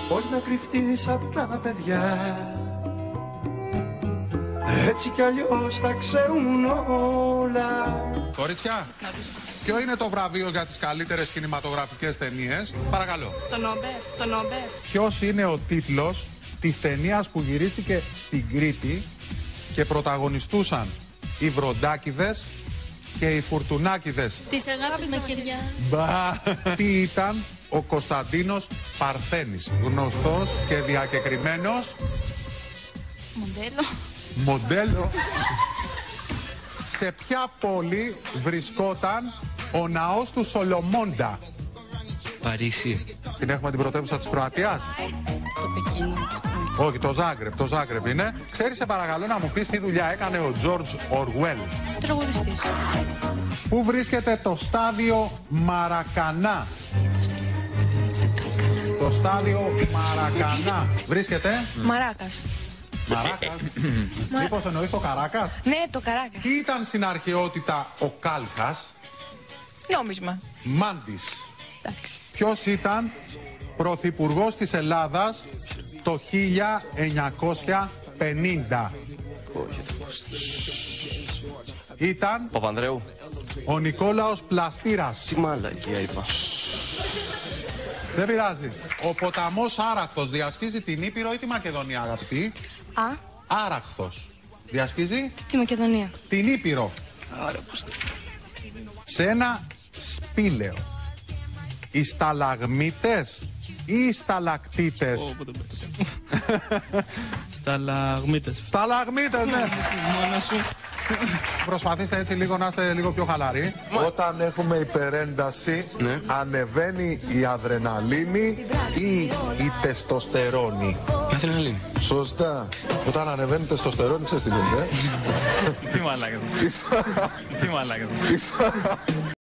πώς να κρυφτείς απ' τα παιδιά. Έτσι κι αλλιώς τα ξέρουν όλα. Κορίτσια, ποιο είναι το βραβείο για τις καλύτερες κινηματογραφικές ταινίες? Παρακαλώ. Το Νόμπερ. Ποιος είναι ο τίτλος της ταινίας που γυρίστηκε στην Κρήτη και πρωταγωνιστούσαν οι Βροντάκηδες και οι Φουρτουνάκηδες? Της αγάπης μαχαιριά. Μπα! Τι ήταν ο Κωνσταντίνος Παρθένης, γνωστός και διακεκριμένος μοντέλο. Σε ποια πόλη βρισκόταν ο ναός του Σολομώντα? Παρίσι. Την έχουμε την πρωτεύουσα της Κροατίας? Το Πεκίνο. Όχι, το Ζάγκρεπ είναι. Ξέρεις, σε παρακαλώ, να μου πεις τι δουλειά έκανε ο George Orwell? Τραγουδιστής. Πού βρίσκεται το στάδιο Μαρακανά? Το στάδιο Μαρακανά βρίσκεται... Μαράκας. Μαράκας. Μήπως εννοείς το Καράκας? Ναι, το Καράκας. Τι ήταν στην αρχαιότητα ο Κάλκας? Νόμισμα. Μάντης. Εντάξει. Ποιος ήταν πρωθυπουργός της Ελλάδας το 1950? Ήταν Παπανδρέου. ο Νικόλαος Πλαστήρας. Τι μαλακία είπα. Δεν πειράζει. Ο ποταμός Άραχθος διασχίζει την Ήπειρο ή τη Μακεδονία, αγαπητή? Άραχθος. Διασχίζει Τη Μακεδονία. την Ήπειρο. Σε ένα σπήλαιο, οι σταλαγμίτες ή οι σταλακτίτες? Σταλαγμίτες. Σταλαγμίτες, ναι. Μόνο σου. Προσπαθήστε έτσι λίγο να είστε λίγο πιο χαλαροί. Όταν έχουμε υπερένταση, Ναι. ανεβαίνει η αδρεναλίνη ή η τεστοστερόνη? Κάθε ένα λύνει. Σωστά. Όταν ανεβαίνει η τεστοστερόνη, ξέρεις τι γίνεται? Τι μαλάκα. Τι μαλάκα.